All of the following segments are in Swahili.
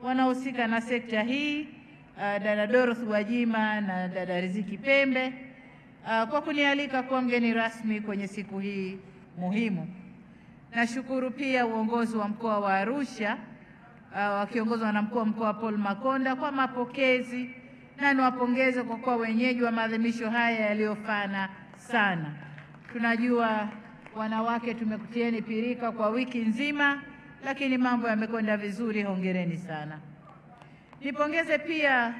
wanaohusika na sekta hii, dada Dorothy Gwajima na dada Riziki Pembe, kwa kunialika kuwa mgeni rasmi kwenye siku hii muhimu. Nashukuru pia uongozi wa mkoa wa Arusha wakiongozwa na mkuu wa mkoa Paul Makonda kwa mapokezi, na niwapongeze kwa kuwa wenyeji wa maadhimisho haya yaliyofana sana. Tunajua wanawake tumekutieni pirika kwa wiki nzima, lakini mambo yamekwenda vizuri, hongereni sana. Nipongeze pia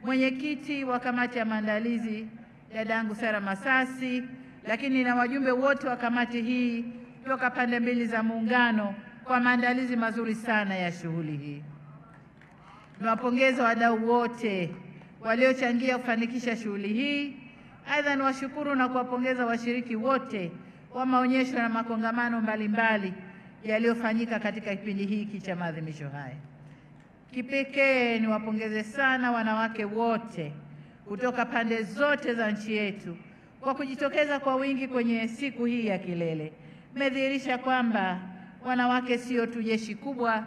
mwenyekiti wa kamati ya maandalizi dadangu Sara Masasi, lakini na wajumbe wote wa kamati hii kutoka pande mbili za muungano kwa maandalizi mazuri sana ya shughuli hii. Niwapongeze wadau wote waliochangia kufanikisha shughuli hii. Aidha, niwashukuru na kuwapongeza washiriki wote wa maonyesho na makongamano mbalimbali yaliyofanyika katika kipindi hiki cha maadhimisho haya. Kipekee niwapongeze sana wanawake wote kutoka pande zote za nchi yetu kwa kujitokeza kwa wingi kwenye siku hii ya kilele. Mmedhihirisha kwamba wanawake sio tu jeshi kubwa,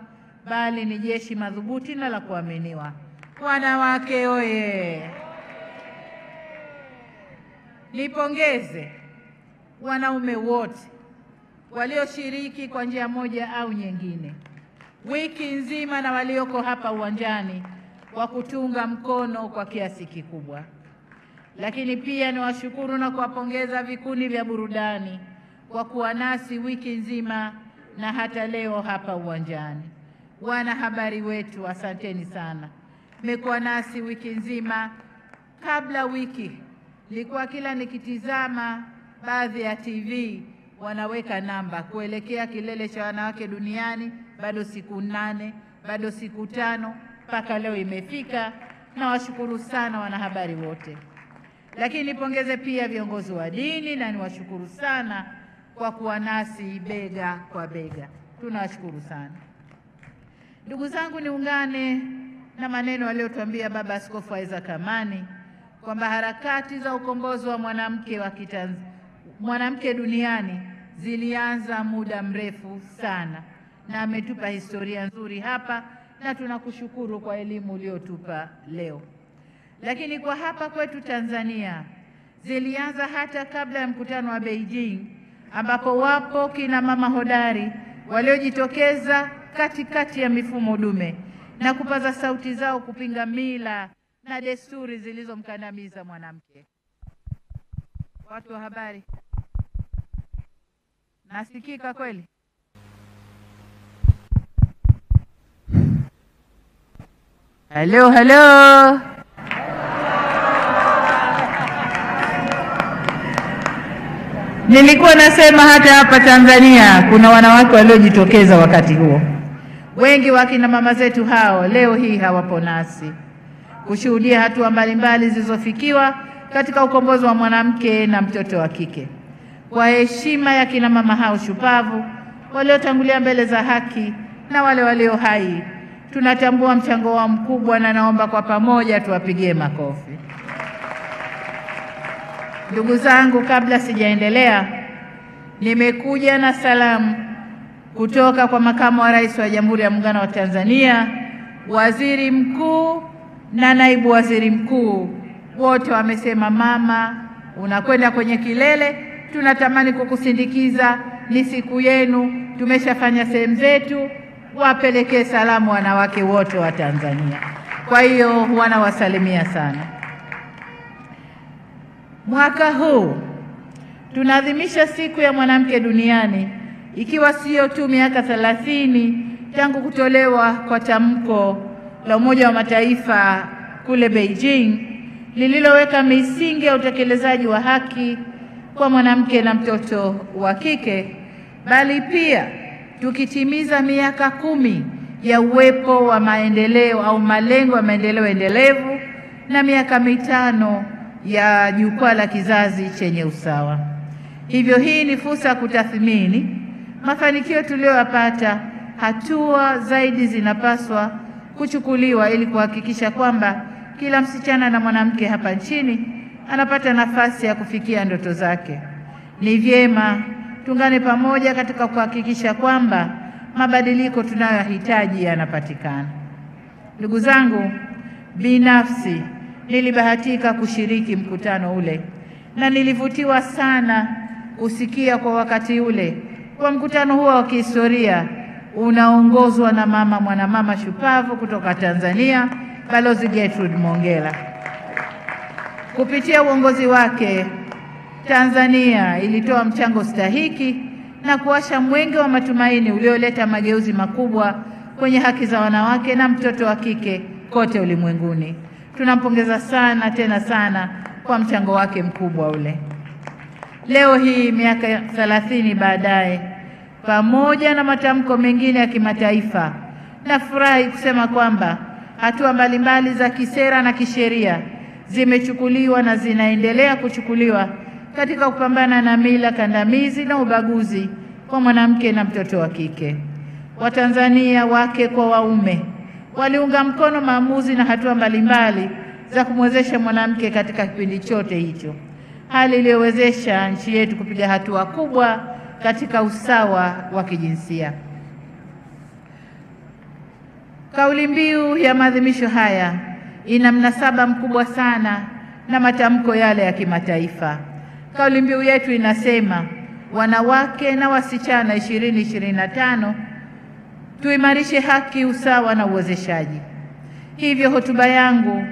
bali ni jeshi madhubuti na la kuaminiwa. Wanawake oye! Nipongeze wanaume wote walioshiriki kwa njia moja au nyingine wiki nzima na walioko hapa uwanjani kwa kutunga mkono kwa kiasi kikubwa. Lakini pia niwashukuru na kuwapongeza vikundi vya burudani kwa kuwa nasi wiki nzima na hata leo hapa uwanjani. Wanahabari wetu, asanteni sana. Mmekuwa nasi wiki nzima. Kabla wiki nilikuwa kila nikitizama baadhi ya TV wanaweka namba kuelekea kilele cha wanawake duniani, bado siku 8, bado siku 5, mpaka leo imefika. Na washukuru sana wanahabari wote. Lakini nipongeze pia viongozi wa dini na niwashukuru sana kwa kuwa nasi bega kwa bega. Tunawashukuru sana. Ndugu zangu, niungane na maneno aliyotuambia Baba Askofu Isaac Amani kwamba harakati za ukombozi wa mwanamke duniani zilianza muda mrefu sana, na ametupa historia nzuri hapa, na tunakushukuru kwa elimu uliyotupa leo. Lakini kwa hapa kwetu Tanzania zilianza hata kabla ya mkutano wa Beijing, ambapo wapo kina mama hodari waliojitokeza katikati ya mifumo dume na kupaza sauti zao kupinga mila na desturi zilizomkandamiza mwanamke. Watu wa habari, nasikika kweli? Hello, hello. Nilikuwa nasema hata hapa Tanzania kuna wanawake waliojitokeza wakati huo. Wengi wa kina mama zetu hao leo hii hawapo nasi kushuhudia hatua mbalimbali zilizofikiwa katika ukombozi wa mwanamke na mtoto wa kike. Kwa heshima ya kina mama hao shupavu waliotangulia mbele za haki na wale walio hai, tunatambua mchango wao mkubwa, na naomba kwa pamoja tuwapigie makofi. Ndugu zangu, kabla sijaendelea, nimekuja na salamu kutoka kwa Makamu wa Rais wa Jamhuri ya Muungano wa Tanzania, Waziri Mkuu na Naibu Waziri Mkuu. Wote wamesema, mama, unakwenda kwenye kilele, tunatamani kukusindikiza, ni siku yenu, tumeshafanya sehemu zetu, wapelekee salamu wanawake wote wa Tanzania. Kwa hiyo wanawasalimia sana. Mwaka huu tunaadhimisha siku ya mwanamke duniani, ikiwa sio tu miaka 30 tangu kutolewa kwa tamko la Umoja wa Mataifa kule Beijing lililoweka misingi ya utekelezaji wa haki kwa mwanamke na mtoto wa kike, bali pia tukitimiza miaka 10 ya uwepo wa maendeleo au malengo ya maendeleo endelevu na miaka 5 ya jukwaa la kizazi chenye usawa. Hivyo hii ni fursa ya kutathmini mafanikio tuliyoyapata. Hatua zaidi zinapaswa kuchukuliwa ili kuhakikisha kwamba kila msichana na mwanamke hapa nchini anapata nafasi ya kufikia ndoto zake. Ni vyema tungane pamoja katika kuhakikisha kwamba mabadiliko tunayohitaji yanapatikana. Ndugu zangu, binafsi nilibahatika kushiriki mkutano ule na nilivutiwa sana kusikia kwa wakati ule kwa mkutano huo wa kihistoria unaongozwa na mwanamama shupavu kutoka Tanzania, Balozi Gertrude Mongella. Kupitia uongozi wake, Tanzania ilitoa mchango stahiki na kuwasha mwenge wa matumaini ulioleta mageuzi makubwa kwenye haki za wanawake na mtoto wa kike kote ulimwenguni. Tunampongeza sana tena sana kwa mchango wake mkubwa ule. Leo hii miaka 30 baadaye, pamoja na matamko mengine ya kimataifa, nafurahi kusema kwamba hatua mbalimbali za kisera na kisheria zimechukuliwa na zinaendelea kuchukuliwa katika kupambana na mila kandamizi na ubaguzi kwa mwanamke na mtoto wa kike. Watanzania wake kwa waume waliunga mkono maamuzi na hatua mbalimbali za kumwezesha mwanamke katika kipindi chote hicho, hali iliyowezesha nchi yetu kupiga hatua kubwa katika usawa wa kijinsia. Kauli mbiu ya maadhimisho haya ina mnasaba mkubwa sana na matamko yale ya kimataifa. Kauli mbiu yetu inasema, wanawake na wasichana 2025, tuimarishe haki, usawa na uwezeshaji. Hivyo hotuba yangu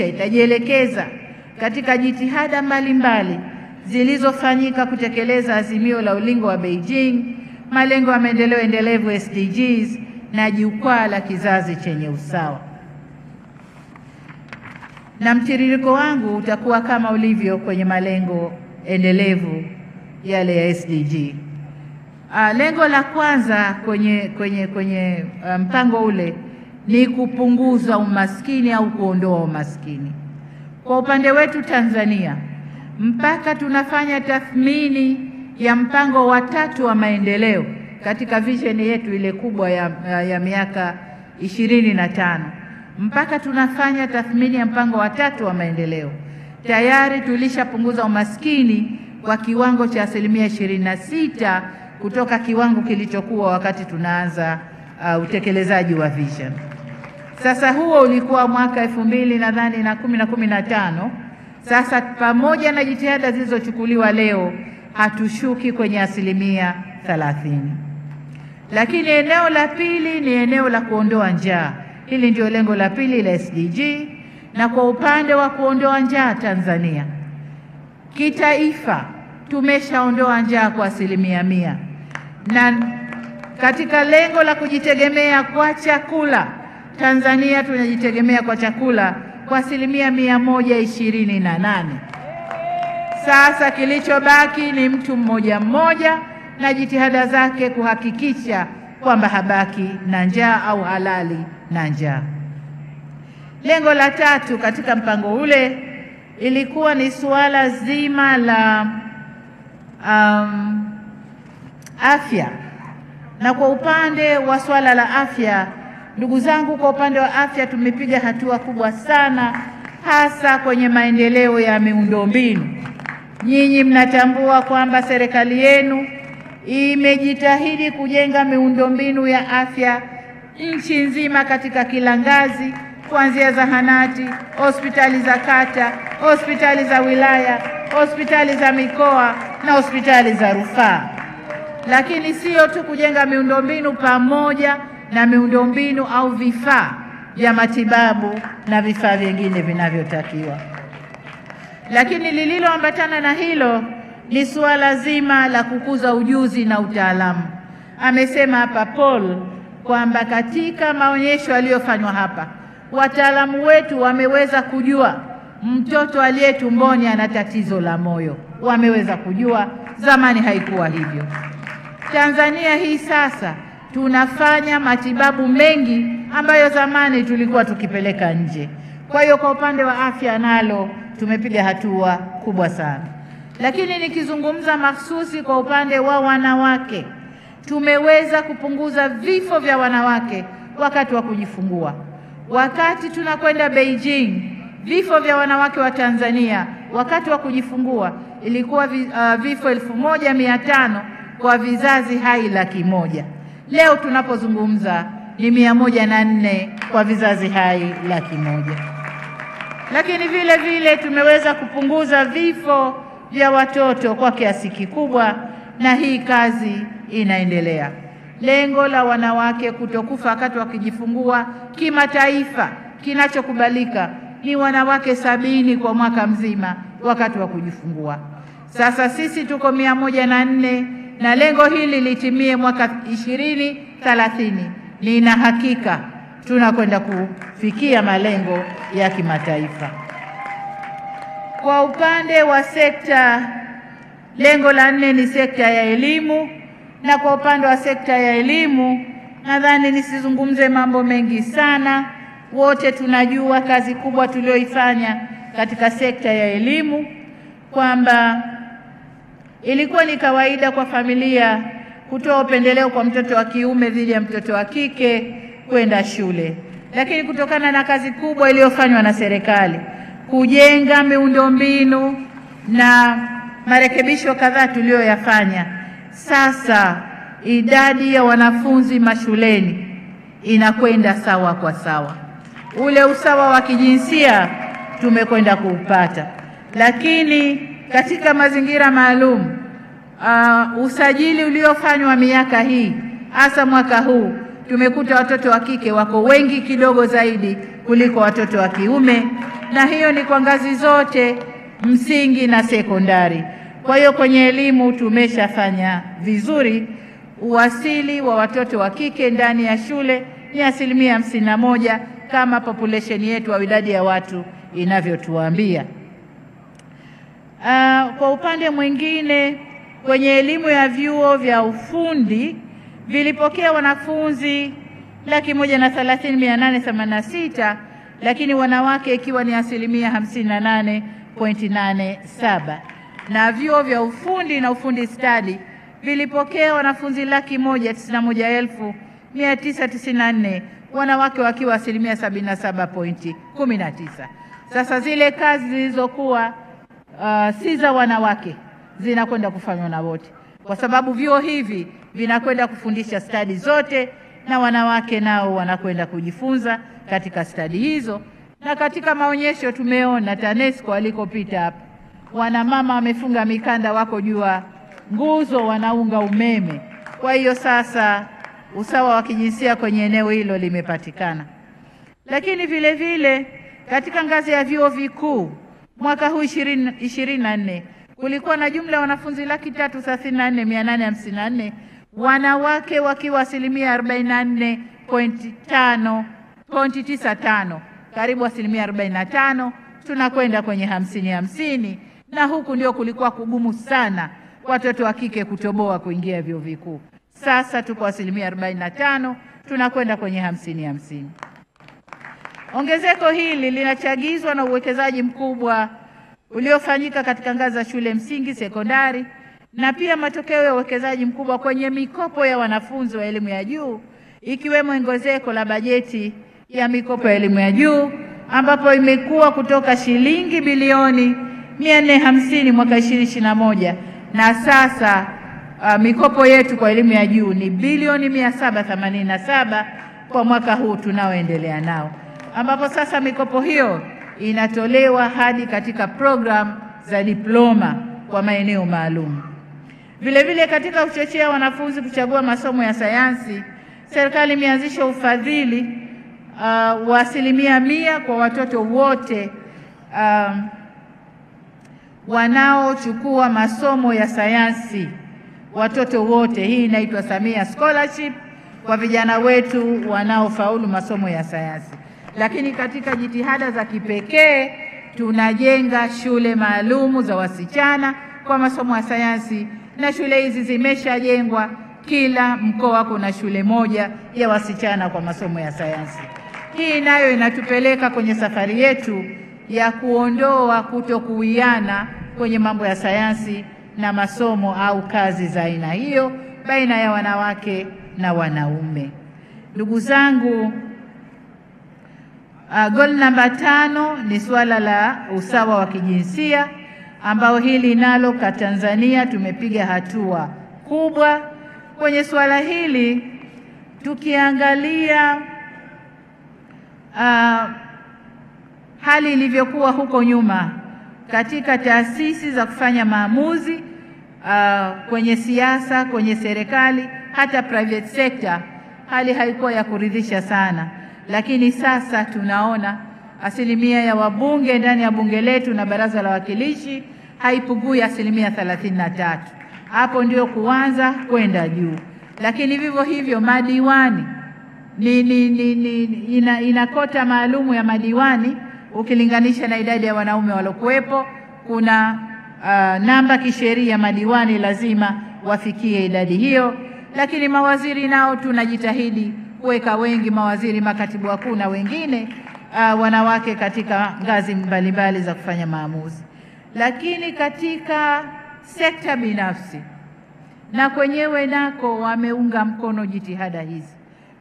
itajielekeza katika jitihada mbalimbali zilizofanyika kutekeleza azimio la ulingo wa Beijing, malengo ya maendeleo endelevu SDGs na jukwaa la kizazi chenye usawa. Na mtiririko wangu utakuwa kama ulivyo kwenye malengo endelevu yale ya SDG. Lengo la kwanza kwenye mpango ule ni kupunguza umaskini au kuondoa umaskini. Kwa upande wetu Tanzania, mpaka tunafanya tathmini ya mpango wa 3 wa maendeleo katika vision yetu ile kubwa ya miaka 25, mpaka tunafanya tathmini ya mpango wa 3 wa maendeleo, tayari tulishapunguza umaskini kwa kiwango cha 26% kutoka kiwango kilichokuwa wakati tunaanza utekelezaji wa vision. Sasa huo ulikuwa mwaka 2015. Sasa pamoja na jitihada zilizochukuliwa leo, hatushuki kwenye 30%. Lakini eneo la pili ni eneo la kuondoa njaa. Hili ndio lengo la pili la SDG, na kwa upande wa kuondoa njaa Tanzania, kitaifa tumeshaondoa njaa kwa 100%. Na katika lengo la kujitegemea kwa chakula, Tanzania tunajitegemea kwa chakula kwa 128%. Sasa kilichobaki ni mtu mmoja mmoja na jitihada zake kuhakikisha kwamba habaki na njaa au halali na njaa. Lengo la 3 katika mpango ule ilikuwa ni suala zima la afya. Na kwa upande wa suala la afya, ndugu zangu, kwa upande wa afya tumepiga hatua kubwa sana, hasa kwenye maendeleo ya miundombinu. Nyinyi mnatambua kwamba serikali yenu imejitahidi kujenga miundombinu ya afya nchi nzima katika kila ngazi, kuanzia zahanati, hospitali za kata, hospitali za wilaya, hospitali za mikoa na hospitali za rufaa. Lakini sio tu kujenga miundombinu, pamoja na miundombinu au vifaa vya matibabu na vifaa vingine vinavyotakiwa. Lakini lililoambatana na hilo ni suala zima la kukuza ujuzi na utaalamu. Amesema hapa Paul kwamba katika maonyesho yaliyofanywa hapa, wataalamu wetu wameweza kujua mtoto aliye tumboni ana tatizo la moyo. Wameweza kujua, zamani haikuwa hivyo. Tanzania hii sasa tunafanya matibabu mengi ambayo zamani tulikuwa tukipeleka nje. Kwa hiyo kwa upande wa afya nalo tumepiga hatua kubwa sana. Lakini nikizungumza mahsusi kwa upande wa wanawake, tumeweza kupunguza vifo vya wanawake wakati wa kujifungua. Wakati tunakwenda Beijing, vifo vya wanawake wa Tanzania wakati wa kujifungua ilikuwa vifo 1500 kwa vizazi hai 100,000. Leo tunapozungumza ni 104 kwa vizazi hai 100,000. Lakini vile vile tumeweza kupunguza vifo vya watoto kwa kiasi kikubwa, na hii kazi inaendelea. Lengo la wanawake kutokufa wakati wakijifungua kimataifa kinachokubalika ni wanawake 70 kwa mwaka mzima wakati wa kujifungua. Sasa sisi tuko 104 na lengo hili litimie mwaka 2030. Nina hakika tunakwenda kufikia malengo ya kimataifa. Kwa upande wa sekta, lengo la 4 ni sekta ya elimu, na kwa upande wa sekta ya elimu nadhani nisizungumze mambo mengi sana. Wote tunajua kazi kubwa tulioifanya katika sekta ya elimu, kwamba ilikuwa ni kawaida kwa familia kutoa upendeleo kwa mtoto wa kiume dhidi ya mtoto wa kike kwenda shule. Lakini kutokana na kazi kubwa iliyofanywa na serikali kujenga miundombinu na marekebisho kadhaa tuliyoyafanya, sasa idadi ya wanafunzi mashuleni inakwenda sawa kwa sawa. Ule usawa wa kijinsia tumekwenda kuupata. Lakini katika mazingira maalum, usajili uliofanywa miaka hii, hasa mwaka huu, tumekuta watoto wa kike wako wengi kidogo zaidi kuliko watoto wa kiume, na hiyo ni kwa ngazi zote, msingi na sekondari. Kwa hiyo kwenye elimu tumeshafanya vizuri. Uwasili wa watoto wa kike ndani ya shule ni 51% kama population yetu au idadi ya watu inavyotuambia. Kwa upande mwingine, kwenye elimu ya vyuo vya ufundi vilipokea wanafunzi 130,886, lakini wanawake ikiwa ni 58.87, na vyuo vya ufundi na ufundi stadi vilipokea wanafunzi 191,994, wanawake wakiwa 77.19. Sasa zile kazi zilizokuwa si za wanawake zinakwenda kufanywa na wote, kwa sababu vyuo hivi vinakwenda kufundisha stadi zote, na wanawake nao wanakwenda kujifunza katika stadi hizo. Na katika maonyesho tumeona TANESCO alikopita hapa, wanamama wamefunga mikanda, wako juu ya nguzo wanaunga umeme. Kwa hiyo sasa usawa wa kijinsia kwenye eneo hilo limepatikana. Lakini vile vile katika ngazi ya vyuo vikuu mwaka huu 2024 kulikuwa na jumla ya wanafunzi 334,854, wanawake wakiwa 44.95, karibu 45%. Tunakwenda kwenye 50-50, na huku ndio kulikuwa kugumu sana watoto wa kike kutoboa kuingia vyuo vikuu. Sasa tuko 45%, tunakwenda kwenye 50-50. Ongezeko hili linachagizwa na uwekezaji mkubwa uliofanyika katika ngazi za shule msingi, sekondari, na pia matokeo ya uwekezaji mkubwa kwenye mikopo ya wanafunzi wa elimu ya juu, ikiwemo ongezeko la bajeti ya mikopo ya elimu ya juu, ambapo imekuwa kutoka shilingi bilioni 450 mwaka 2021, na sasa mikopo yetu kwa elimu ya juu ni bilioni 787 kwa mwaka huu tunaoendelea nao, ambapo sasa mikopo hiyo inatolewa hadi katika program za diploma kwa maeneo maalum. Vile vile katika kuchochea wanafunzi kuchagua masomo ya sayansi, serikali imeanzisha ufadhili wa 100% kwa watoto wote wanaochukua masomo ya sayansi, watoto wote. Hii inaitwa Samia Scholarship kwa vijana wetu wanaofaulu masomo ya sayansi. Lakini katika jitihada za kipekee tunajenga shule maalumu za wasichana kwa masomo ya sayansi, na shule hizi zimeshajengwa. Kila mkoa kuna shule moja ya wasichana kwa masomo ya sayansi. Hii nayo inatupeleka kwenye safari yetu ya kuondoa kutokuwiana kwenye mambo ya sayansi na masomo au kazi za aina hiyo baina ya wanawake na wanaume. Ndugu zangu, goal namba 5 ni suala la usawa wa kijinsia. ambao hili nalo kwa Tanzania tumepiga hatua kubwa kwenye swala hili. Tukiangalia hali ilivyokuwa huko nyuma katika taasisi za kufanya maamuzi, kwenye siasa, kwenye serikali, hata private sector, hali haikuwa ya kuridhisha sana. Lakini sasa tunaona asilimia ya wabunge ndani ya bunge letu na baraza la wawakilishi haipungui asilimia 33. Hapo ndio kuanza kwenda juu. Lakini vivyo hivyo madiwani ina kota maalumu ya madiwani ukilinganisha na idadi ya wanaume walokuwepo. Kuna namba kisheria madiwani lazima wafikie idadi hiyo. Lakini mawaziri nao tunajitahidi kuweka wengi mawaziri, makatibu wakuu na wengine wanawake katika ngazi mbalimbali za kufanya maamuzi. Lakini katika sekta binafsi na kwenyewe nako wameunga mkono jitihada hizi.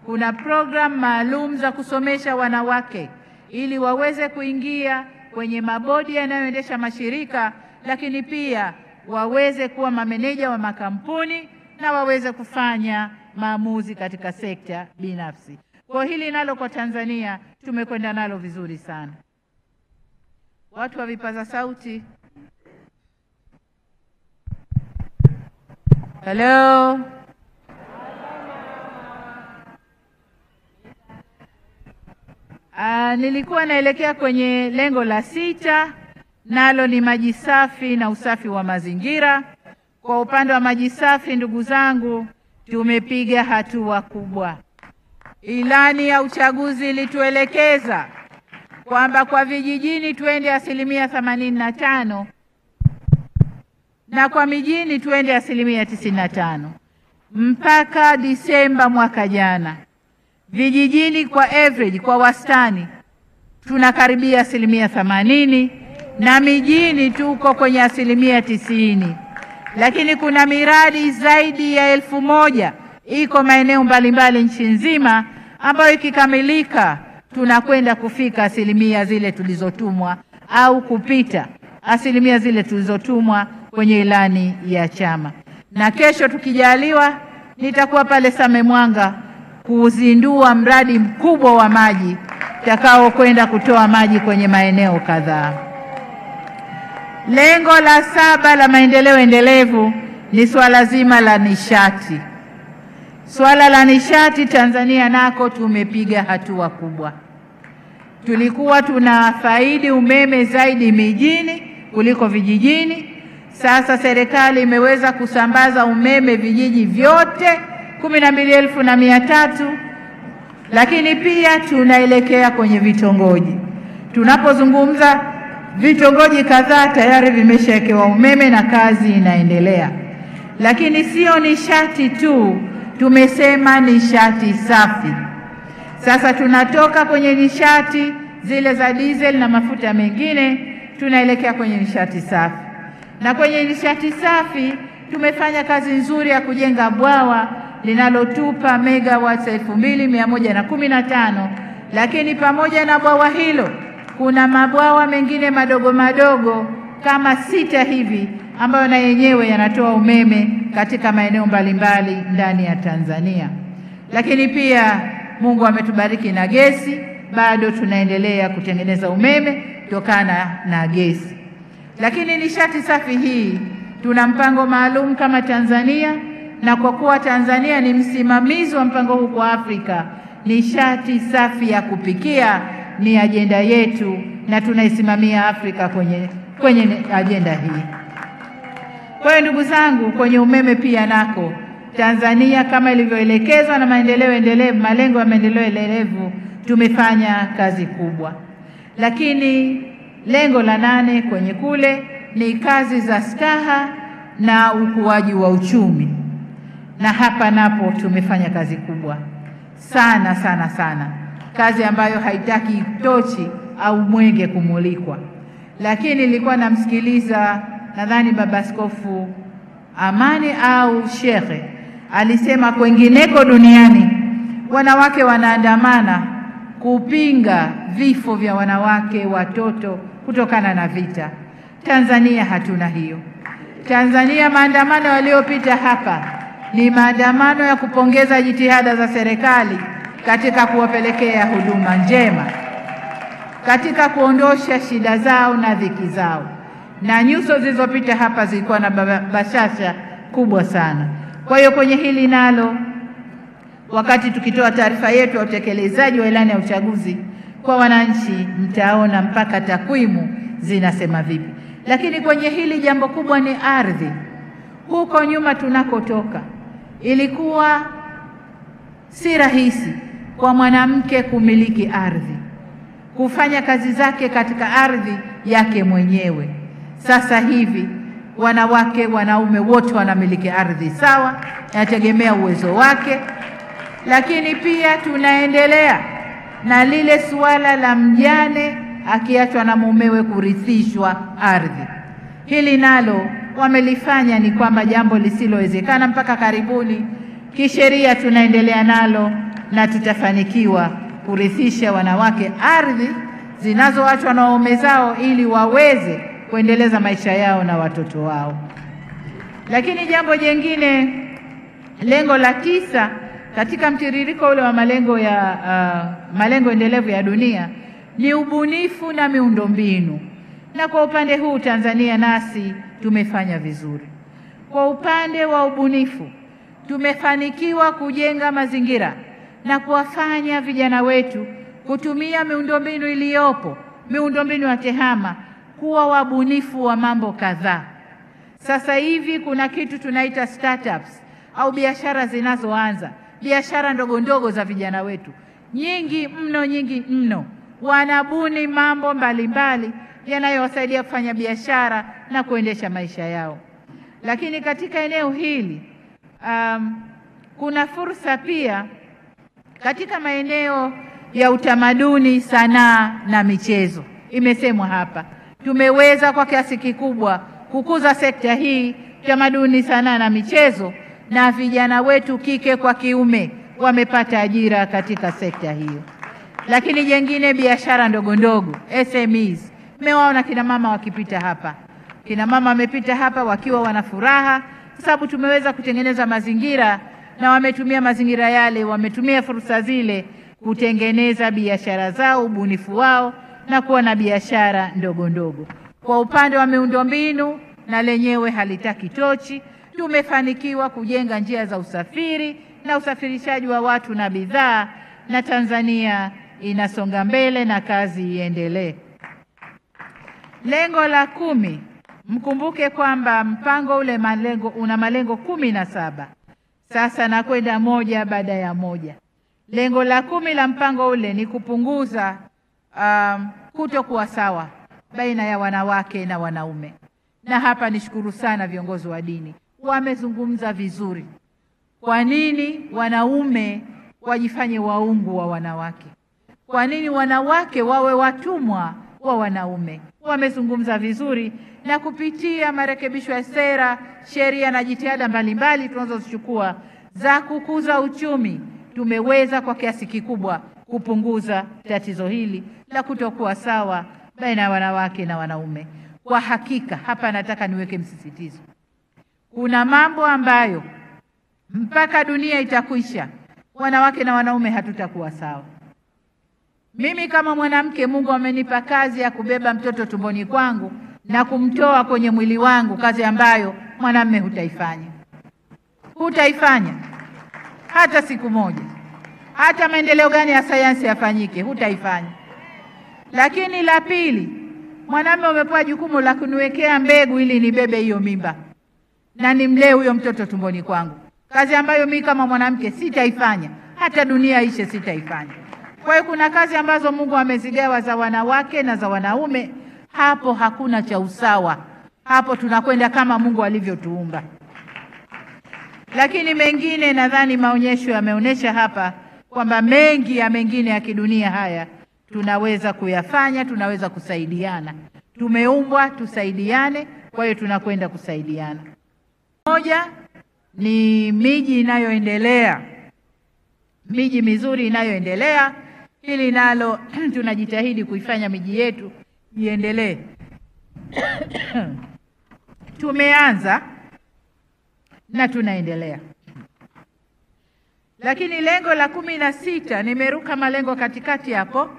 Kuna program maalum za kusomesha wanawake ili waweze kuingia kwenye mabodi yanayoendesha mashirika, lakini pia waweze kuwa mameneja wa makampuni na waweze kufanya maamuzi katika sekta binafsi. Kwa hili nalo kwa Tanzania tumekwenda nalo vizuri sana. Watu wa vipaza sauti. Hello. Nilikuwa naelekea kwenye lengo la 6, nalo ni maji safi na usafi wa mazingira. Kwa upande wa maji safi, ndugu zangu, tumepiga hatua kubwa. Ilani ya uchaguzi ilituelekeza kwamba kwa vijijini tuende asilimia 85 na kwa mijini tuende asilimia 95. Mpaka Disemba mwaka jana, vijijini kwa average, kwa wastani, tunakaribia asilimia 80 na mijini tuko kwenye asilimia 90. Lakini kuna miradi zaidi ya 1000 iko maeneo mbalimbali nchi nzima ambayo ikikamilika tunakwenda kufika asilimia zile tulizotumwa au kupita asilimia zile tulizotumwa kwenye ilani ya chama. Na kesho tukijaliwa nitakuwa pale Same Mwanga kuzindua mradi mkubwa wa maji utakao kwenda kutoa maji kwenye maeneo kadhaa. Lengo la 7 la maendeleo endelevu ni swala zima la nishati. Swala la nishati Tanzania nako tumepiga hatua kubwa. Tulikuwa tunafaidi umeme zaidi mijini kuliko vijijini. Sasa serikali imeweza kusambaza umeme vijiji vyote 12,300, lakini pia tunaelekea kwenye vitongoji. Tunapozungumza vitongoji kadhaa tayari vimeshawekewa umeme na kazi inaendelea. Lakini sio nishati tu, tumesema nishati safi. Sasa tunatoka kwenye nishati zile za diesel na mafuta mengine, tunaelekea kwenye nishati safi. Na kwenye nishati safi tumefanya kazi nzuri ya kujenga bwawa linalotupa megawatts 2115, lakini pamoja na bwawa hilo kuna mabwawa mengine madogo madogo kama 6 hivi ambayo na yenyewe yanatoa umeme katika maeneo mbalimbali ndani ya Tanzania. Lakini pia Mungu ametubariki na gesi, bado tunaendelea kutengeneza umeme kutokana na gesi. Lakini nishati safi hii tuna mpango maalum kama Tanzania, na kwa kuwa Tanzania ni msimamizi wa mpango huu kwa Afrika, nishati safi ya kupikia ni ajenda yetu na tunaisimamia Afrika kwenye ajenda hii. Kwa hiyo ndugu zangu, kwenye umeme pia nako Tanzania kama ilivyoelekezwa na maendeleo endelevu, malengo ya maendeleo endelevu, tumefanya kazi kubwa. Lakini lengo la 8 kwenye kule ni kazi za staha na ukuaji wa uchumi. Na hapa napo tumefanya kazi kubwa sana sana sana, kazi ambayo haitaki tochi au mwenge kumulikwa. Lakini nilikuwa namsikiliza, nadhani Baba Askofu Amani au Shekhe alisema kwengineko duniani wanawake wanaandamana kupinga vifo vya wanawake, watoto kutokana na vita. Tanzania hatuna hiyo. Tanzania maandamano yaliyopita hapa ni maandamano ya kupongeza jitihada za serikali katika kuwapelekea huduma njema, katika kuondosha shida zao na dhiki zao, na nyuso zilizopita hapa zilikuwa na bashasha kubwa sana. Kwa hiyo kwenye hili nalo, wakati tukitoa taarifa yetu ya utekelezaji wa ilani ya uchaguzi kwa wananchi, mtaona mpaka takwimu zinasema vipi. Lakini kwenye hili jambo kubwa ni ardhi. Huko nyuma tunakotoka, ilikuwa si rahisi kwa mwanamke kumiliki ardhi, kufanya kazi zake katika ardhi yake mwenyewe. Sasa hivi wanawake, wanaume wote wanamiliki ardhi sawa, inategemea uwezo wake. Lakini pia tunaendelea na lile suala la mjane akiachwa na mumewe kurithishwa ardhi. Hili nalo wamelifanya ni kwamba jambo lisilowezekana mpaka karibuni. Kisheria tunaendelea nalo na tutafanikiwa kurithisha wanawake ardhi zinazoachwa na waume zao ili waweze kuendeleza maisha yao na watoto wao. Lakini jambo jingine, lengo la 9 katika mtiririko ule wa malengo endelevu ya dunia ni ubunifu na miundombinu. Na kwa upande huu Tanzania nasi tumefanya vizuri. Kwa upande wa ubunifu tumefanikiwa kujenga mazingira na kuwafanya vijana wetu kutumia miundombinu iliyopo, miundombinu ya TEHAMA, kuwa wabunifu wa mambo kadhaa. Sasa hivi kuna kitu tunaita startups au biashara zinazoanza, biashara ndogo ndogo za vijana wetu, nyingi mno. Wanabuni mambo mbalimbali yanayowasaidia kufanya biashara na kuendesha maisha yao. Lakini katika eneo hili kuna fursa pia katika maeneo ya utamaduni, sanaa na michezo. Imesemwa hapa, tumeweza kwa kiasi kikubwa kukuza sekta hii, utamaduni, sanaa na michezo, na vijana wetu kike kwa kiume wamepata ajira katika sekta hiyo. Lakini jengine, biashara ndogo ndogo, SMEs. Mmewaona kina mama wakipita hapa. Kina mama wamepita hapa wakiwa wana furaha kwa sababu tumeweza kutengeneza mazingira, na wametumia mazingira yale, wametumia fursa zile kutengeneza biashara zao, ubunifu wao, na kuwa na biashara ndogo ndogo. Kwa upande wa miundombinu, na lenyewe halitaki tochi, tumefanikiwa kujenga njia za usafiri na usafirishaji wa watu na bidhaa, na Tanzania inasonga mbele na kazi iendelee. Lengo la 10, mkumbuke kwamba mpango ule una malengo 17. Sasa nakwenda moja baada ya moja. Lengo la 10 la mpango ule ni kupunguza kutokuwa sawa baina ya wanawake na wanaume. Na hapa nishukuru sana viongozi wa dini, wamezungumza vizuri. Kwa nini wanaume wajifanye waungu wa wanawake? Kwa nini wanawake wawe watumwa wa wanaume? Wamezungumza vizuri, na kupitia marekebisho ya sera, sheria na jitihada mbalimbali tunazozichukua za kukuza uchumi, tumeweza kwa kiasi kikubwa kupunguza tatizo hili la kutokuwa sawa baina ya wanawake na wanaume. Kwa hakika hapa nataka niweke msisitizo. Kuna mambo ambayo mpaka dunia itakwisha, wanawake na wanaume hatutakuwa sawa. Mimi kama mwanamke, Mungu amenipa kazi ya kubeba mtoto tumboni kwangu na kumtoa kwenye mwili wangu, kazi ambayo mwanamume hutaifanya hata siku moja. Hata maendeleo gani ya sayansi yafanyike, hutaifanya. Lakini la pili, mwanamume umepewa jukumu la kuniwekea mbegu ili nibebe hiyo mimba na nimlee huyo mtoto tumboni kwangu, kazi ambayo mimi kama mwanamke sitaifanya, hata dunia ishe sitaifanya. Kwa hiyo kuna kazi ambazo Mungu amezigawa za wanawake na za wanaume. Hapo hakuna cha usawa, hapo tunakwenda kama Mungu alivyotuumba. Lakini mengine, nadhani maonyesho yameonyesha hapa kwamba mengi ya mengine ya kidunia haya tunaweza kuyafanya, tunaweza kusaidiana. Tumeumbwa tusaidiane, kwa hiyo tunakwenda kusaidiana. Moja ni miji inayoendelea, miji mizuri inayoendelea. Hili nalo tunajitahidi kuifanya miji yetu iendelee. tumeanza na tunaendelea. Lakini lengo la 16 nimeruka malengo katikati hapo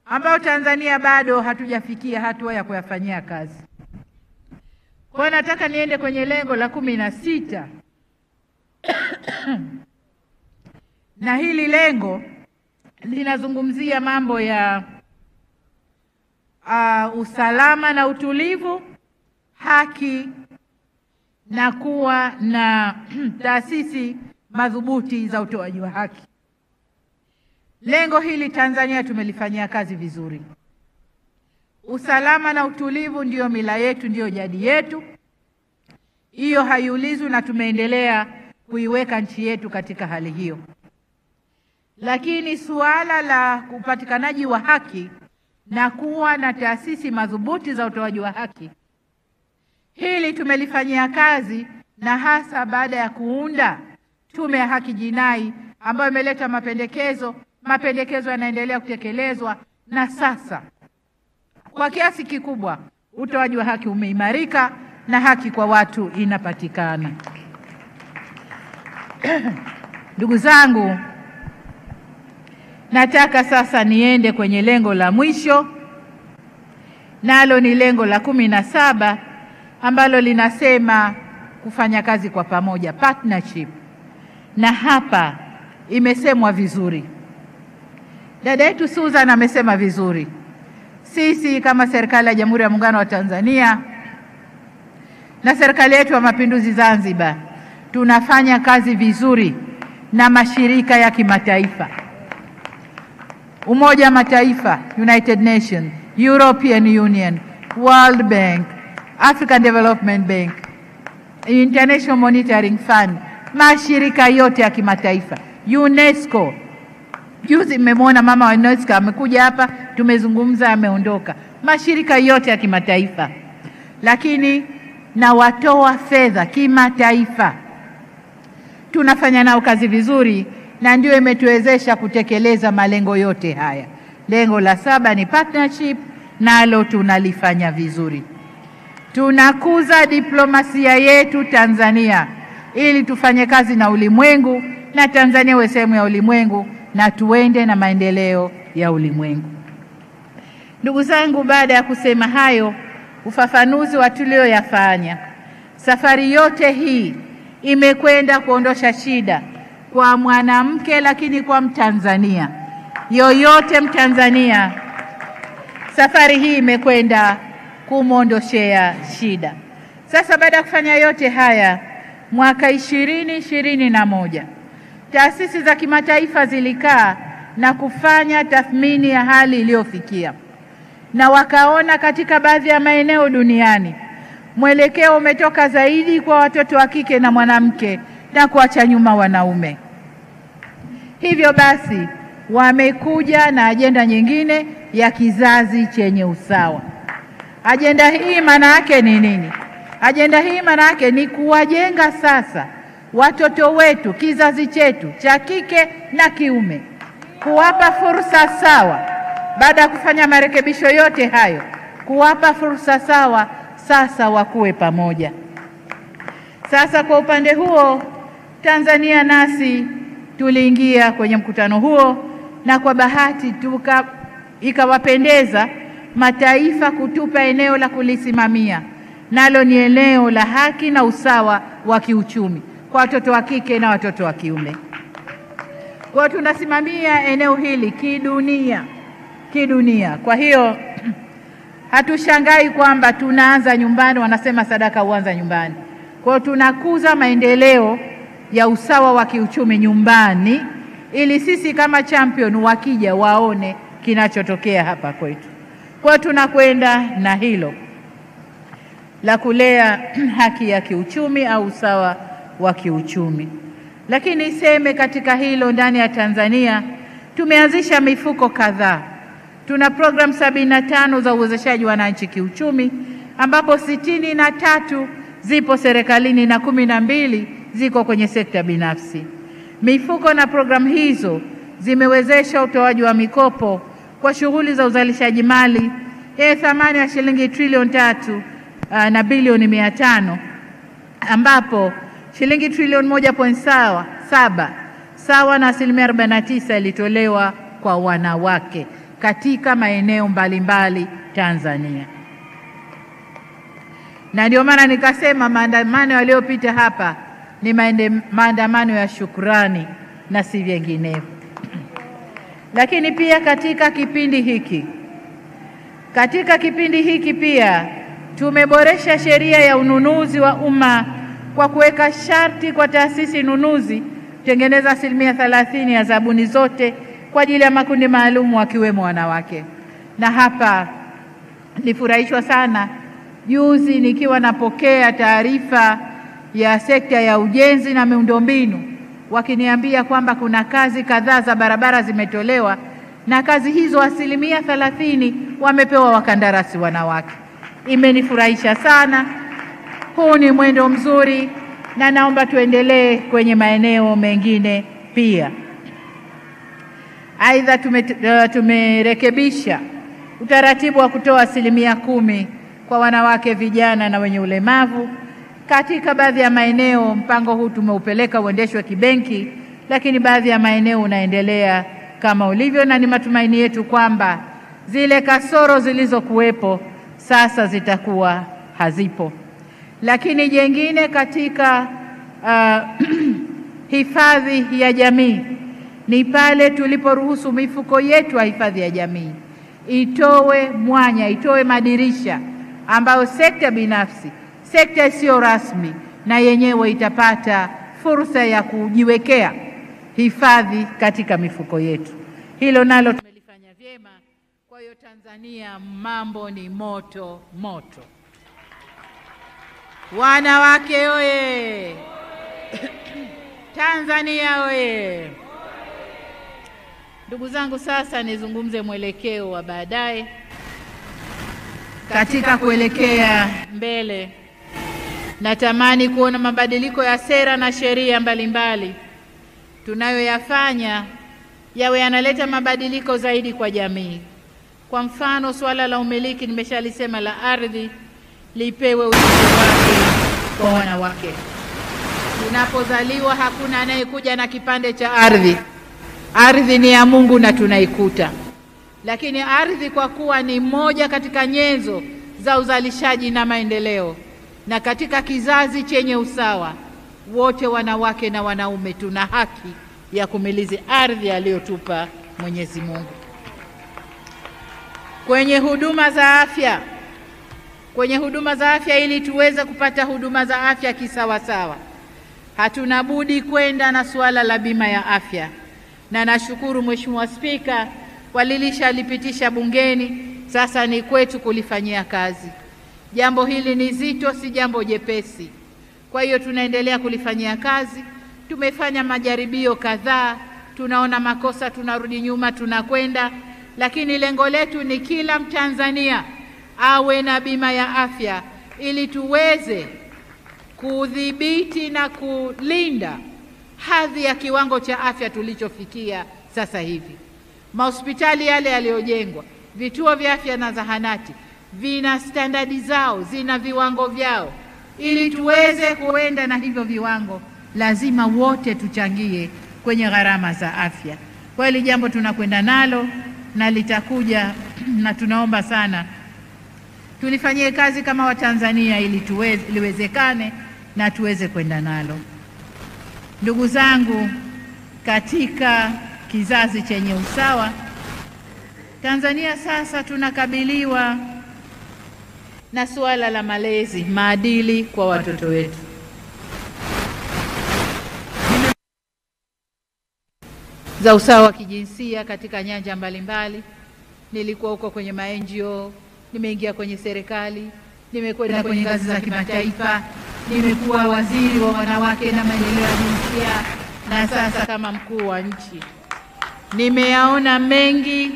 ambao Tanzania bado hatujafikia hatua ya kuyafanyia kazi. Kwa nataka niende kwenye lengo la 16. Na hili lengo linazungumzia mambo ya usalama na utulivu, haki na kuwa na taasisi madhubuti za utoaji wa haki. Lengo hili Tanzania tumelifanyia kazi vizuri. Usalama na utulivu ndio mila yetu, ndio jadi yetu. Hiyo haiulizwi na tumeendelea kuiweka nchi yetu katika hali hiyo. Lakini suala la upatikanaji wa haki na kuwa na taasisi madhubuti za utoaji wa haki, hili tumelifanyia kazi, na hasa baada ya kuunda Tume ya Haki Jinai ambayo imeleta mapendekezo. Mapendekezo yanaendelea kutekelezwa, na sasa kwa kiasi kikubwa utoaji wa haki umeimarika na haki kwa watu inapatikana. Ndugu zangu, nataka sasa niende kwenye lengo la mwisho, nalo ni lengo la 17 ambalo linasema kufanya kazi kwa pamoja, partnership. Na hapa imesemwa vizuri. Dada yetu Susan amesema vizuri. Sisi kama serikali ya Jamhuri ya Muungano wa Tanzania na serikali yetu ya Mapinduzi Zanzibar tunafanya kazi vizuri na mashirika ya kimataifa. Umoja wa Mataifa, United Nations, European Union, World Bank, African Development Bank, International Monitoring Fund, mashirika yote ya kimataifa, UNESCO. Juzi mmemwona mama wa UNESCO amekuja hapa, tumezungumza, ameondoka. Mashirika yote ya kimataifa, lakini na watoa fedha kimataifa tunafanya nao kazi vizuri, na ndio imetuwezesha kutekeleza malengo yote haya. Lengo la 7 ni partnership, nalo tunalifanya vizuri. Tunakuza diplomasia yetu Tanzania ili tufanye kazi na ulimwengu, na Tanzania iwe sehemu ya ulimwengu, na tuende na maendeleo ya ulimwengu. Ndugu zangu, baada ya kusema hayo, ufafanuzi wa tulioyafanya, safari yote hii imekwenda kuondosha shida kwa mwanamke, lakini kwa Mtanzania yoyote. Mtanzania, safari hii imekwenda kumwondoshea shida. Sasa baada ya kufanya yote haya, mwaka 2021 taasisi za kimataifa zilikaa na kufanya tathmini ya hali iliyofikia, na wakaona katika baadhi ya maeneo duniani mwelekeo umetoka zaidi kwa watoto wa kike na mwanamke na kuacha nyuma wanaume. Hivyo basi wamekuja na ajenda nyingine ya kizazi chenye usawa. Ajenda hii maana yake ni nini? Ajenda hii maana yake ni kuwajenga sasa watoto wetu, kizazi chetu cha kike na kiume, kuwapa fursa sawa. Baada ya kufanya marekebisho yote hayo, kuwapa fursa sawa, sasa wakuwe pamoja. Sasa kwa upande huo, Tanzania nasi tuliingia kwenye mkutano huo, na kwa bahati ikawapendeza mataifa kutupa eneo la kulisimamia, nalo ni eneo la haki na usawa wa kiuchumi kwa watoto wa kike na watoto wa kiume. Kwa tunasimamia eneo hili kidunia. Kwa hiyo hatushangai kwamba tunaanza nyumbani, wanasema sadaka huanza nyumbani. Kwa tunakuza maendeleo ya usawa wa kiuchumi nyumbani, ili sisi kama champion wakija waone kinachotokea hapa kwetu. Kwa tunakwenda na hilo la kulea haki ya kiuchumi au usawa wa kiuchumi. Lakini niseme katika hilo, ndani ya Tanzania tumeanzisha mifuko kadhaa. Tuna program 75 za uwezeshaji wananchi kiuchumi, ambapo 63 zipo serikalini na 12 ziko kwenye sekta binafsi. Mifuko na program hizo zimewezesha utoaji wa mikopo kwa shughuli za uzalishaji mali yenye thamani ya shilingi trilioni 3 na bilioni 500, ambapo shilingi trilioni 1.7 sawa na 49% ilitolewa kwa wanawake katika maeneo mbalimbali Tanzania. Na ndio maana nikasema maandamano yaliyopita hapa ni maandamano ya shukrani na si vinginevyo. Lakini pia katika kipindi hiki pia tumeboresha sheria ya ununuzi wa umma kwa kuweka sharti kwa taasisi nunuzi kutengeneza 30% ya zabuni zote kwa ajili ya makundi maalum wakiwemo wanawake. Na hapa nilifurahishwa sana juzi nikiwa napokea taarifa ya sekta ya ujenzi na miundombinu wakiniambia kwamba kuna kazi kadhaa za barabara zimetolewa na kazi hizo 30% wamepewa wakandarasi wanawake. Imenifurahisha sana. Huu ni mwendo mzuri na naomba tuendelee kwenye maeneo mengine pia. Aidha, tumerekebisha utaratibu wa kutoa 10% kwa wanawake, vijana na wenye ulemavu. Katika baadhi ya maeneo mpango huu tumeupeleka uendeshwe kibenki, lakini baadhi ya maeneo unaendelea kama ulivyo, na ni matumaini yetu kwamba zile kasoro zilizokuwepo sasa zitakuwa hazipo. Lakini jengine katika hifadhi ya jamii ni pale tuliporuhusu mifuko yetu ya hifadhi ya jamii itoe mwanya, itoe madirisha ambayo sekta binafsi, sekta isiyo rasmi na yenyewe itapata fursa ya kujiwekea hifadhi katika mifuko yetu. Hilo nalo tumelifanya vyema. Kwa hiyo Tanzania mambo ni moto moto. Wanawake oye! Tanzania oye! Ndugu zangu, sasa nizungumze mwelekeo wa baadaye. Katika kuelekea mbele, natamani kuona mabadiliko ya sera na sheria mbalimbali tunayoyafanya yawe yanaleta mabadiliko zaidi kwa jamii. Kwa mfano, swala la umiliki nimeshalisema la ardhi lipewe uzito wake kwa wanawake. Tunapozaliwa hakuna anayekuja na kipande cha ardhi. Ardhi ni ya Mungu na tunaikuta. Lakini ardhi kwa kuwa ni moja katika nyenzo za uzalishaji na maendeleo, na katika kizazi chenye usawa, wote wanawake na wanaume tuna haki ya kumiliki ardhi aliyotupa Mwenyezi Mungu. Kwenye huduma za afya, ili tuweze kupata huduma za afya kisawasawa, hatuna budi kwenda na suala la bima ya afya. Na nashukuru Mheshimiwa Spika walilishalipitisha bungeni, sasa ni kwetu kulifanyia kazi. Jambo hili ni zito, si jambo jepesi. Kwa hiyo tunaendelea kulifanyia kazi. Tumefanya majaribio kadhaa, tunaona makosa, tunarudi nyuma, tunakwenda, lakini lengo letu ni kila Mtanzania awe na bima ya afya ili tuweze kudhibiti na kulinda hadhi ya kiwango cha afya tulichofikia sasa hivi. Mahospitali yale yaliyojengwa, vituo vya afya na zahanati vina standardi zao, zina viwango vyao. Ili tuweze kuenda na hivyo viwango, lazima wote tuchangie kwenye gharama za afya. Kwa hili jambo tunakwenda nalo na litakuja, na tunaomba sana tulifanyie kazi kama Watanzania ili liwezekane na tuweze kwenda nalo. Ndugu zangu, katika kizazi chenye usawa, Tanzania sasa tunakabiliwa na suala la malezi, maadili kwa watoto wetu. Za usawa wa kijinsia katika nyanja mbalimbali. Nilikuwa huko kwenye NGO, nimeingia kwenye serikali, nimekwenda kwenye ngazi za kimataifa, nimekuwa waziri wa wanawake na maendeleo ya jinsia, na sasa kama mkuu wa nchi. Nimeyaona mengi,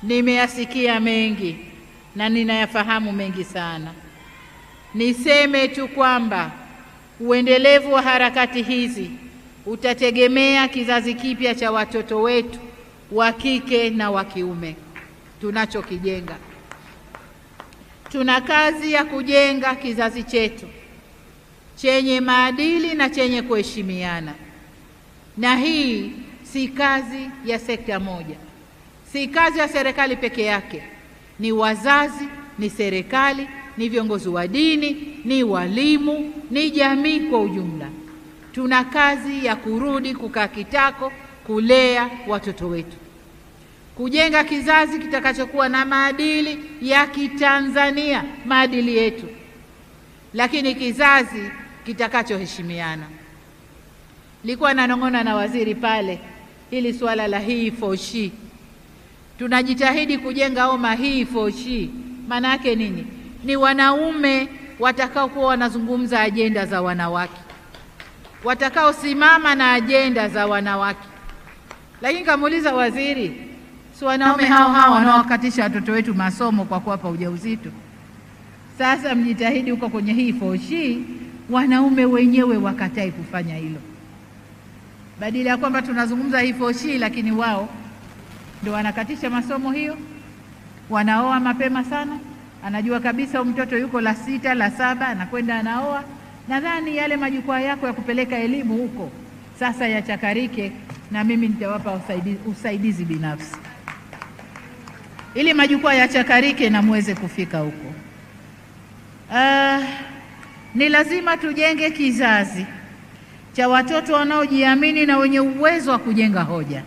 nimeyasikia mengi, na ninayafahamu mengi sana. Niseme tu kwamba uendelevu wa harakati hizi utategemea kizazi kipya cha watoto wetu wa kike na wa kiume. tunachokijenga. Tuna kazi ya kujenga kizazi chetu chenye maadili na chenye kuheshimiana, na hii si kazi ya sekta moja, si kazi ya serikali peke yake. Ni wazazi, ni serikali, ni viongozi wa dini, ni walimu, ni jamii kwa ujumla. Tuna kazi ya kurudi kukaa kitako kulea watoto wetu, kujenga kizazi kitakachokuwa na maadili ya Kitanzania, maadili yetu, lakini kizazi kitakachoheshimiana. Nilikuwa nanong'ona na waziri pale hili swala la he for she. Tunajitahidi kujenga he for she. Maana yake nini? Ni wanaume watakao kuwa wanazungumza ajenda za wanawake, watakao simama na ajenda za wanawake. Lakini kamuuliza waziri, si wanaume hao wanaowakatisha watoto wetu masomo kwa kuwapa ujauzito? Sasa mjitahidi huko kwenye he for she, wanaume wenyewe wakatai kufanya hilo, badala ya kwamba tunazungumza he for she, lakini wao ndio wanakatisha masomo hiyo. Wanaoa mapema sana, anajua kabisa mtoto yuko la 6 la 7 anakwenda anaoa. Nadhani yale majukwaa yako ya kupeleka elimu huko sasa yachakarike, na mimi nitawapa usaidizi binafsi ili majukwaa yachakarike na muweze kufika huko. Ni lazima tujenge kizazi cha watoto wanaojiamini na wenye uwezo wa kujenga hoja,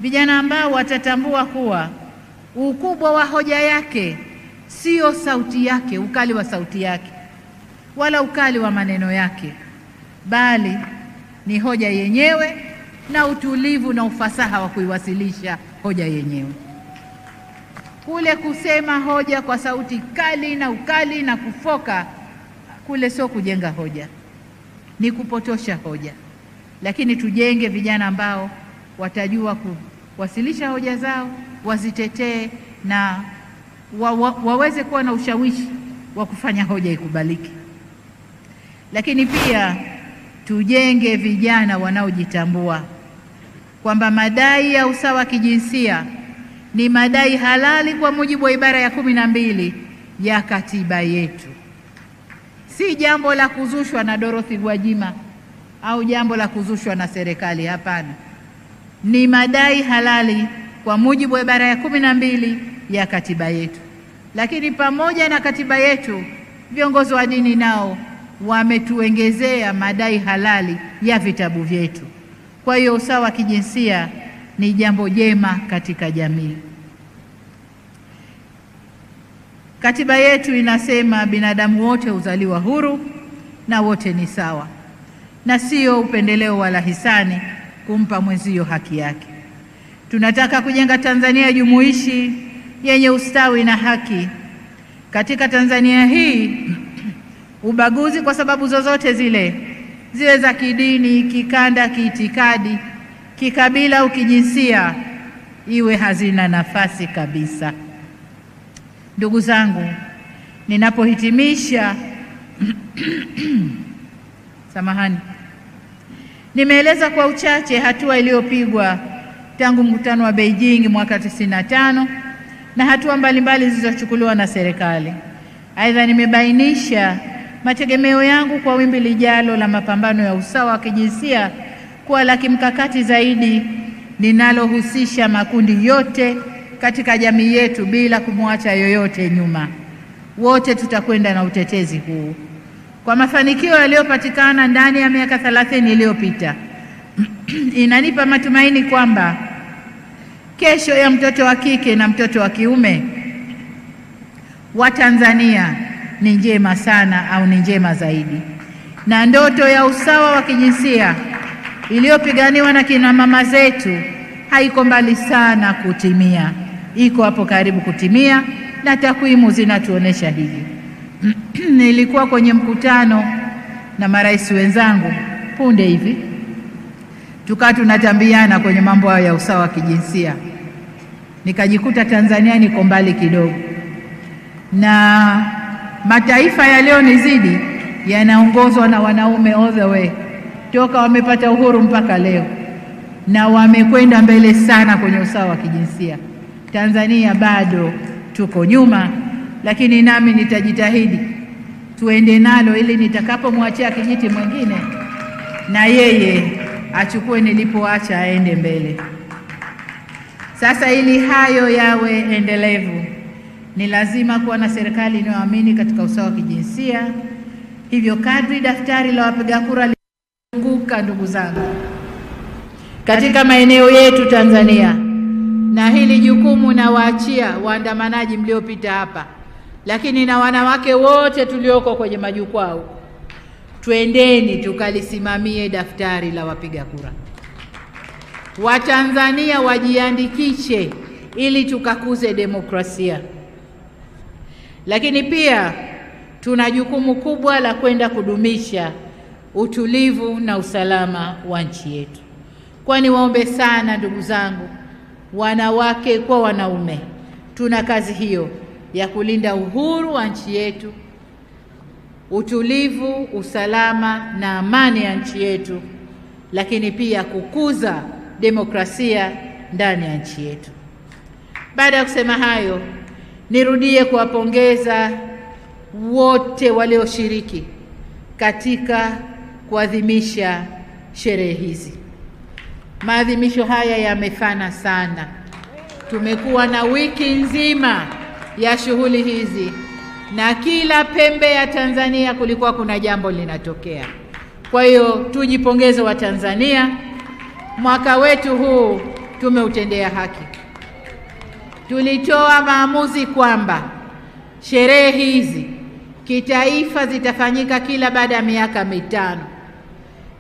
vijana ambao watatambua kuwa ukubwa wa hoja yake sio sauti yake, ukali wa sauti yake, wala ukali wa maneno yake, bali ni hoja yenyewe na utulivu na ufasaha wa kuiwasilisha hoja yenyewe. Kule kusema hoja kwa sauti kali na ukali na kufoka, kule sio kujenga hoja, ni kupotosha hoja. Lakini tujenge vijana ambao watajua kuwasilisha hoja zao, wazitetee na waweze kuwa na ushawishi wa kufanya hoja ikubaliki. Lakini pia tujenge vijana wanaojitambua kwamba madai ya usawa kijinsia ni madai halali kwa mujibu wa ibara ya 12 ya katiba yetu. Si jambo la kuzushwa na Dorothy Gwajima au jambo la kuzushwa na serikali, hapana. Ni madai halali kwa mujibu wa ibara ya 12 ya katiba yetu. Lakini pamoja na katiba yetu, viongozi wa dini nao wametuongezea madai halali ya vitabu vyetu. Kwa hiyo usawa wa kijinsia ni jambo jema katika jamii. Katiba yetu inasema binadamu wote huzaliwa huru na wote ni sawa, na sio upendeleo wala hisani kumpa mwenzio haki yake. Tunataka kujenga Tanzania jumuishi yenye ustawi na haki. Katika Tanzania hii, ubaguzi kwa sababu zozote zile, ziwe za kidini, kikanda, kiitikadi, kikabila au kijinsia, iwe hazina nafasi kabisa. Ndugu zangu, ninapohitimisha samahani, nimeeleza kwa uchache hatua iliyopigwa tangu mkutano wa Beijing mwaka 95 na hatua mbalimbali zilizochukuliwa na serikali. Aidha, nimebainisha mategemeo yangu kwa wimbi lijalo la mapambano ya usawa wa kijinsia kuwa la kimkakati zaidi, linalohusisha makundi yote katika jamii yetu bila kumwacha yoyote nyuma. Wote tutakwenda na utetezi huu. Kwa mafanikio yaliyopatikana ndani ya miaka 30 iliyopita, inanipa matumaini kwamba kesho ya mtoto wa kike na mtoto wa kiume wa Tanzania ni njema sana au ni njema zaidi, na ndoto ya usawa wa kijinsia iliyopiganiwa na kina mama zetu haiko mbali sana kutimia, iko hapo karibu kutimia, na takwimu zinatuonesha hivi. Nilikuwa kwenye mkutano na marais wenzangu punde hivi, tukawa tunatambiana kwenye mambo hayo ya usawa wa kijinsia. Nikajikuta Tanzania niko mbali kidogo, na mataifa yaliyonizidi yanaongozwa na wanaume all the way toka wamepata uhuru mpaka leo, na wamekwenda mbele sana kwenye usawa wa kijinsia. Tanzania bado tuko nyuma, lakini nami nitajitahidi tuende nalo, ili nitakapomwachia kijiti mwingine na yeye achukue nilipoacha, aende mbele. Sasa ili hayo yawe endelevu, ni lazima kuwa na serikali inayoamini katika usawa wa kijinsia. Hivyo kadri daftari la wapiga kura lifunguka, ndugu zangu, katika maeneo yetu Tanzania, na hili jukumu na waachia waandamanaji mliopita hapa, lakini na wanawake wote tulioko kwenye majukwaa, twendeni tukalisimamie daftari la wapiga kura. Watanzania wajiandikishe ili tukakuze demokrasia. Lakini pia tuna jukumu kubwa la kwenda kudumisha utulivu na usalama wa nchi yetu. Kwani waombe sana ndugu zangu, wanawake kwa wanaume, tuna kazi hiyo ya kulinda uhuru wa nchi yetu, utulivu, usalama na amani ya nchi yetu, lakini pia kukuza demokrasia ndani ya nchi yetu. Baada ya kusema hayo, nirudie kuwapongeza wote walioshiriki katika kuadhimisha sherehe hizi. Maadhimisho haya yamefana sana. Tumekuwa na wiki nzima ya shughuli hizi, na kila pembe ya Tanzania kulikuwa kuna jambo linatokea. Kwa hiyo tujipongeze wa Tanzania, mwaka wetu huu tumeutendea haki. Tulitoa maamuzi kwamba sherehe hizi kitaifa zitafanyika kila baada ya miaka mitano,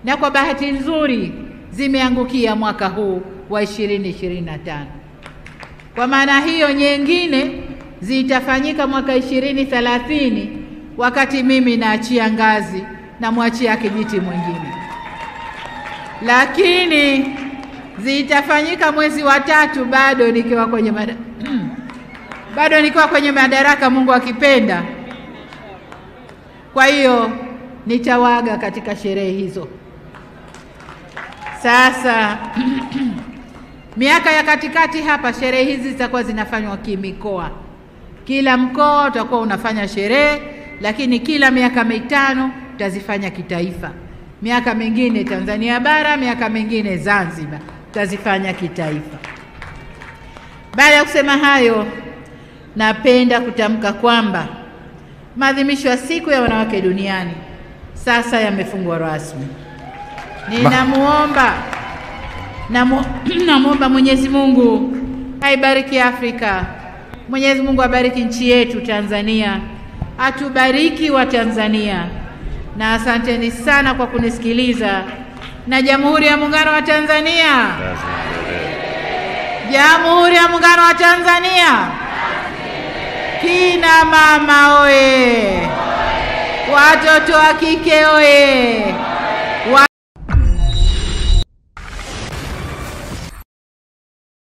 na kwa bahati nzuri zimeangukia mwaka huu wa 2025. Kwa maana hiyo nyingine zitafanyika mwaka 2030, wakati mimi naachia ngazi na mwachia kijiti mwingine. Lakini zitafanyika mwezi wa 3 bado nikiwa kwenye madaraka, Mungu akipenda. Kwa hiyo nitawaga katika sherehe hizo. Sasa miaka ya katikati hapa, sherehe hizi zitakuwa zinafanywa kimikoa. Kila mkoa utakuwa unafanya sherehe, lakini kila miaka mitano tutazifanya kitaifa. Miaka mingine Tanzania bara, miaka mingine Zanzibar tutazifanya kitaifa. Baada ya kusema hayo, napenda kutamka kwamba maadhimisho ya siku ya wanawake duniani sasa yamefungwa rasmi. Namuomba Mwenyezi Mungu aibariki Afrika. Mwenyezi Mungu abariki nchi yetu Tanzania. Atubariki wa Tanzania. Na asanteni sana kwa kunisikiliza. Na Jamhuri ya Muungano wa Tanzania. Jamhuri ya Muungano wa Tanzania. Kina mama oye. Watoto wa kike oye.